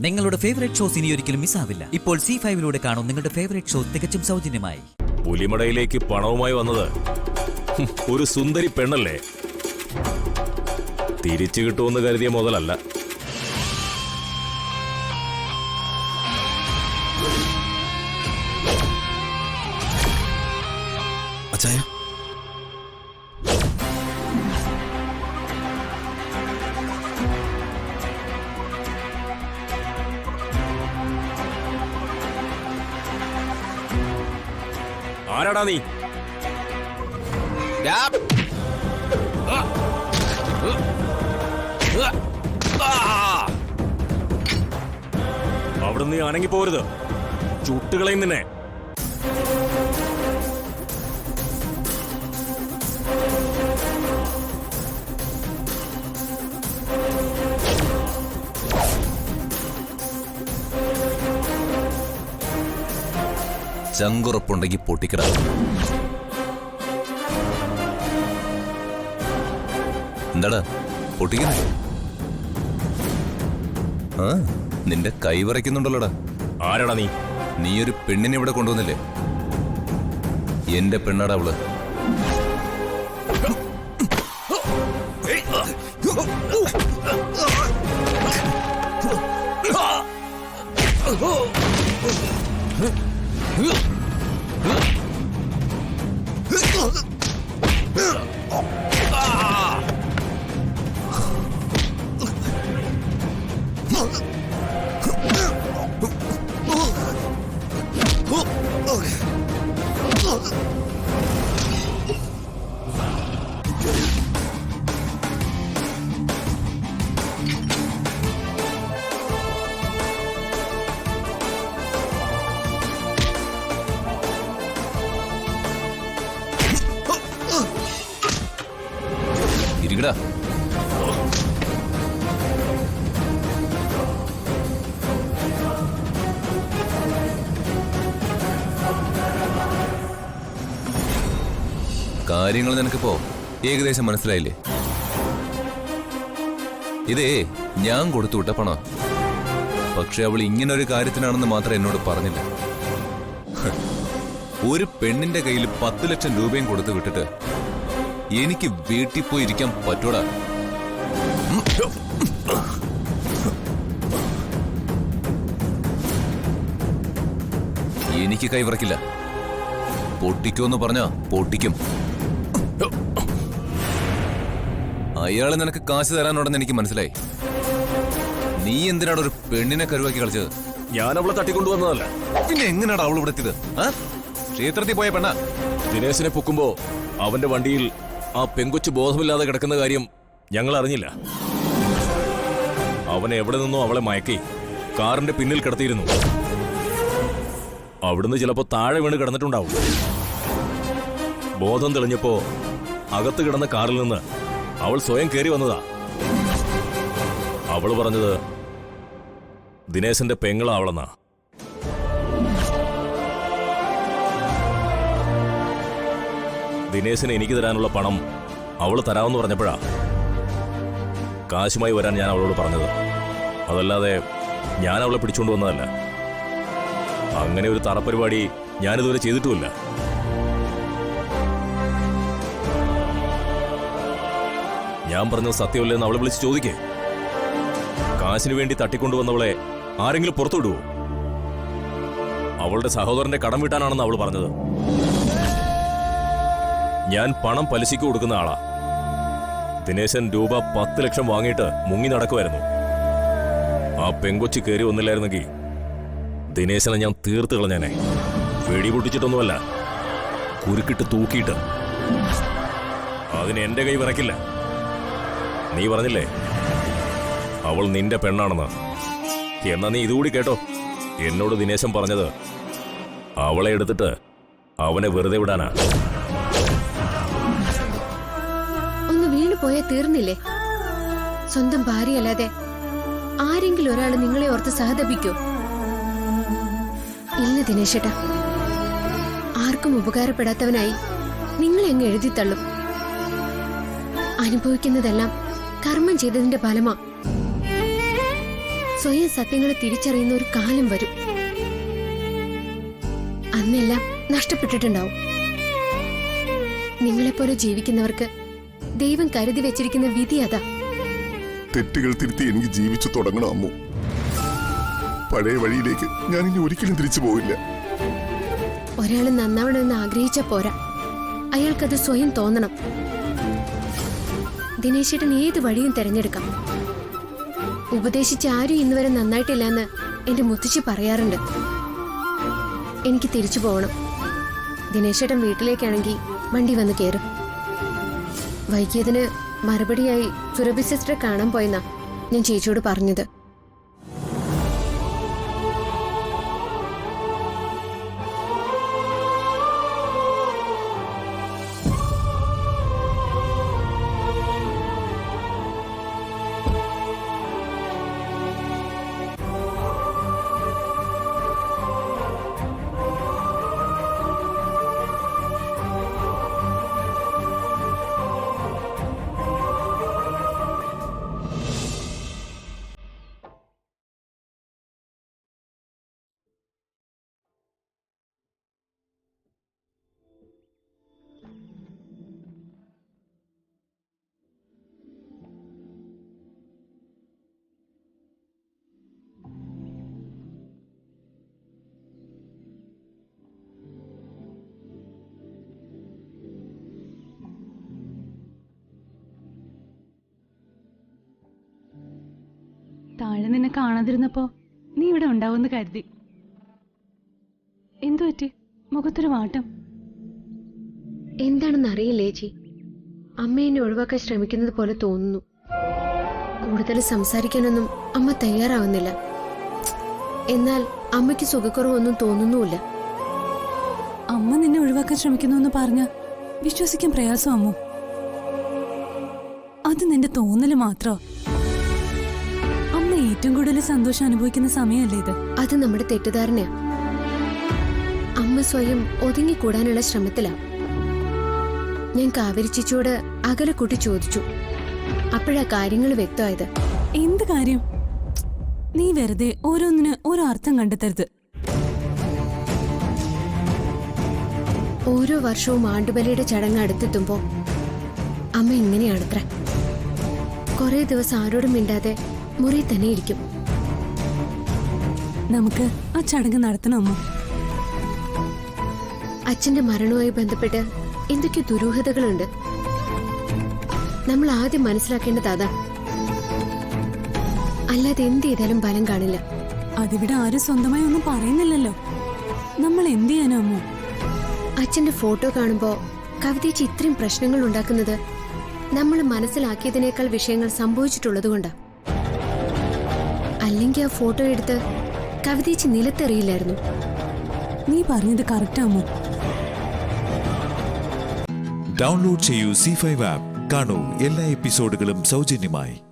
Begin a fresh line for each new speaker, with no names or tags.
നിങ്ങളുടെ favourite shows ഇനി ഒരിക്കലും മിസ്സാവില്ല. ഇപ്പോൾ C5 കാണും നിങ്ങളുടെ ഫേവറേറ്റ് ഷോ തികച്ചും സൗജന്യമായി.
പുലിമടയിലേക്ക് പണവുമായി വന്നത് ഒരു സുന്ദരി പെണ്ണല്ലേ? തിരിച്ചു കിട്ടുമെന്ന് കരുതിയ മുതലല്ല.
അച്ചായ,
ആരാടാ നീ? അവിടെ നീ അനങ്ങി പോരുത്, ചുട്ടുകളയും നിന്നെ.
ചങ്കുറപ്പുണ്ടെങ്കിൽ പൊട്ടിക്കട. എന്താടാ പൊട്ടിക്കുന്നേ? ആ, നിന്റെ കൈ വിറയ്ക്കുന്നുണ്ടല്ലോടാ.
ആരാടാ നീ?
നീ ഒരു പെണ്ണിനെ ഇവിടെ കൊണ്ടുവന്നില്ലേ? എന്റെ പെണ്ണാടാ അവള്. ഇരിക്കടാ. കാര്യങ്ങൾ നിനക്കിപ്പോ ഏകദേശം മനസ്സിലായില്ലേ? ഇതേ ഞാൻ കൊടുത്തുവിട്ട പണം. പക്ഷെ അവൾ ഇങ്ങനൊരു കാര്യത്തിനാണെന്ന് മാത്രം എന്നോട് പറഞ്ഞില്ല. ഒരു പെണ്ണിന്റെ കയ്യിൽ 10 ലക്ഷം രൂപയും കൊടുത്തു വിട്ടിട്ട് എനിക്ക് വീട്ടിൽ പോയി ഇരിക്കാൻ പറ്റൂടാ? എനിക്ക് കൈവിറക്കില്ല. പൊട്ടിക്കുമെന്ന് പറഞ്ഞാ പൊട്ടിക്കും. അയാള് നിനക്ക് കാശ് തരാനുണ്ടെന്ന് എനിക്ക് മനസ്സിലായി. നീ എന്തിനാണ് ഒരു പെണ്ണിനെ കരുവാക്കി കളിച്ചത്?
ഞാൻ അവളെ തട്ടിക്കൊണ്ടുവന്നതല്ല.
പിന്നെ എങ്ങനെയാണ് അവൾ ഇവിടെ എത്തിയത്? ക്ഷേത്രത്തിൽ പോയ പെണ്ണ.
ദിനേശിനെ പൊക്കുമ്പോ അവന്റെ വണ്ടിയിൽ ആ പെങ്കൊച്ചു ബോധമില്ലാതെ കിടക്കുന്ന കാര്യം ഞങ്ങൾ അറിഞ്ഞില്ല. അവൻ എവിടെ നിന്നോ അവളെ മയക്കി കാറിന്റെ പിന്നിൽ കിടത്തിയിരുന്നു. അവിടുന്ന് ചിലപ്പോ താഴെ വീണ് കിടന്നിട്ടുണ്ടാവും. ബോധം തെളിഞ്ഞപ്പോ അകത്ത് കിടന്ന കാറിൽ നിന്ന് അവൾ സ്വയം കയറി വന്നതാ. അവള് പറഞ്ഞത് ദിനേശന്റെ പെങ്ങളാ അവളെന്നാ. ദിനേശിന് എനിക്ക് തരാനുള്ള പണം അവള് തരാമെന്ന് പറഞ്ഞപ്പോഴാ കാശുമായി വരാൻ ഞാൻ അവളോട് പറഞ്ഞത്. അതല്ലാതെ ഞാൻ അവളെ പിടിച്ചുകൊണ്ട് വന്നതല്ല. അങ്ങനെ ഒരു തറപ്പരിപാടി ഞാനിതുവരെ ചെയ്തിട്ടുമില്ല. ഞാൻ പറഞ്ഞത് സത്യമല്ലെന്ന് അവളെ വിളിച്ച് ചോദിക്കേ. കാശിനു വേണ്ടി തട്ടിക്കൊണ്ടുവന്നവളെ ആരെങ്കിലും പുറത്തു വിടുവോ? അവളുടെ സഹോദരന്റെ കടം വീട്ടാനാണെന്ന് അവൾ പറഞ്ഞത്. ഞാൻ പണം പലിശയ്ക്ക് കൊടുക്കുന്ന ആളാ. ദിനേശൻ രൂപ 10 ലക്ഷം വാങ്ങിയിട്ട് മുങ്ങി നടക്കുമായിരുന്നു. ആ പെങ്കൊച്ചി കയറി വന്നില്ലായിരുന്നെങ്കിൽ ദിനേശനെ ഞാൻ തീർത്ത് കളഞ്ഞേനെ. വെടി പൊട്ടിച്ചിട്ടൊന്നുമല്ല, കുരുക്കിട്ട് തൂക്കിയിട്ട്. അതിന് എന്റെ കൈ വിറക്കില്ല. നീ പറഞ്ഞില്ലേ അവൾ നിന്റെ പെണ്ണാണെന്ന്? എന്നാ നീ ഇതുകൂടി കേട്ടോ. എന്നോട് ദിനേശൻ പറഞ്ഞത് അവളെ എടുത്തിട്ട് അവനെ വെറുതെ വിടാനാ.
ഒന്ന് വീണു പോയാൽ തീർന്നില്ലേ? സ്വന്തം ഭാര്യയല്ലാതെ ആരെങ്കിലും ഒരാൾ നിങ്ങളെ ഓർത്ത് സഹതപിക്കോ? ഇല്ല ദിനേശേട്ടാ, ആർക്കും ഉപകാരപ്പെടാത്തവനായി നിങ്ങളെ അങ്ങ് എഴുതിത്തള്ളും. അനുഭവിക്കുന്നതെല്ലാം കർമ്മം ചെയ്തതിന്റെ ഫലമാ. സ്വയം സത്യങ്ങളെ തിരിച്ചറിയുന്ന ഒരു കാലം വരും. അന്നെല്ലാം നഷ്ടപ്പെട്ടിട്ടുണ്ടാവും. നിങ്ങളെപ്പോലെ ജീവിക്കുന്നവർക്ക് ദൈവം കരുതി വെച്ചിരിക്കുന്ന വിധി അതാ.
തെറ്റുകൾ തിരുത്തി എനിക്ക് ജീവിച്ചു തുടങ്ങണം അമ്മു. പഴയ വഴിയിലേക്ക് ഞാൻ ഇനി ഒരിക്കലും തിരിച്ചു പോവില്ല.
ഒരാൾ നന്നാവണമെന്ന് ആഗ്രഹിച്ച പോരാ, അയാൾക്കത് സ്വയം തോന്നണം. ദിനേശേട്ടൻ ഏത് വഴിയും തെരഞ്ഞെടുക്കാം. ഉപദേശിച്ച ആരും ഇന്നുവരെ നന്നായിട്ടില്ല എന്ന് എന്റെ മുത്തശ്ശി പറയാറുണ്ട്. എനിക്ക് തിരിച്ചു പോകണം. ദിനേശേട്ടൻ വീട്ടിലേക്കാണെങ്കിൽ വണ്ടി വന്ന് കയറും. വൈകിയതിന് മറുപടിയായി സുരഭി സിസ്റ്ററെ കാണാൻ പോയെന്നാ ഞാൻ ചേച്ചിയോട് പറഞ്ഞത്.
താഴെ നിന്നെ കാണാതിരുന്നപ്പോ നീ ഇവിടെ ഉണ്ടാവുമെന്ന് കരുതി. എന്തു പറ്റി? മുഖത്തൊരു വാട്ടം.
എന്താണെന്ന് അറിയില്ലേ ചേച്ചി. അമ്മ എന്നെ ഒഴിവാക്കാൻ ശ്രമിക്കുന്നത് പോലെ തോന്നുന്നു. കൂടുതൽ സംസാരിക്കാനൊന്നും അമ്മ തയ്യാറാവുന്നില്ല. എന്നാൽ അമ്മയ്ക്ക് സുഖക്കുറവൊന്നും തോന്നുന്നുമില്ല.
അമ്മ നിന്നെ ഒഴിവാക്കാൻ ശ്രമിക്കുന്നു എന്ന് പറഞ്ഞ വിശ്വസിക്കാൻ പ്രയാസം അമ്മു. അത് നിന്റെ തോന്നല് മാത്രോ? അമ്മ ഏറ്റവും കൂടുതൽ സന്തോഷം അനുഭവിക്കുന്ന സമയമല്ലേ ഇത്?
അത് നമ്മുടെ തെറ്റിദ്ധാരണയാ. അമ്മ സ്വയം ഒതുങ്ങിക്കൂടാനുള്ള ശ്രമത്തിലാ. ഞാൻ കാവേരി ചേച്ചിയോട് അകലെ കൂട്ടി ചോദിച്ചു. അപ്പോഴാ കാര്യങ്ങൾ വ്യക്തമായത്.
എന്ത് കാര്യം? നീ വെറുതെ ഓരോന്നിന് ഓരോ അർത്ഥം കണ്ടെത്തരുത്.
ഓരോ വർഷവും ആണ്ടുബലിയുടെ ചടങ്ങ് അടുത്തെത്തുമ്പോ അമ്മ ഇങ്ങനെയാണത്ര. കുറെ ദിവസം ആരോടും മിണ്ടാതെ മുറി തന്നെ ഇരിക്കും.
നമുക്ക് ആ ചടങ്ങ് നടത്തണം അമ്മ.
അച്ഛന്റെ മരണവുമായി ബന്ധപ്പെട്ട് എന്തൊക്കെ ദുരൂഹതകളുണ്ട്. നമ്മൾ ആദ്യം മനസ്സിലാക്കേണ്ടത് അതാ. അല്ലാതെ എന്ത് ചെയ്താലും ഫലം കാണില്ല.
അതിവിടെ ആരും സ്വന്തമായി ഒന്നും പറയുന്നില്ലല്ലോ. നമ്മൾ എന്ത് ചെയ്യാനോ അമ്മ?
അച്ഛന്റെ ഫോട്ടോ കാണുമ്പോ കവിതയ്ക്ക് ഇത്രയും പ്രശ്നങ്ങൾ ഉണ്ടാക്കുന്നത് നമ്മൾ മനസ്സിലാക്കിയതിനേക്കാൾ വിഷയങ്ങൾ സംഭവിച്ചിട്ടുള്ളതുകൊണ്ടാ. അല്ലെങ്കിൽ ആ ഫോട്ടോ എടുത്ത് കവിതയ്ക്ക് നിലത്തെറിയില്ലായിരുന്നു.
നീ പറഞ്ഞത് കറക്റ്റ് അമ്മ.
ഡൗൺലോഡ് ചെയ്യൂ C5 ആപ്പ്. കാണൂ എല്ലാ എപ്പിസോഡുകളും സൗജന്യമായി.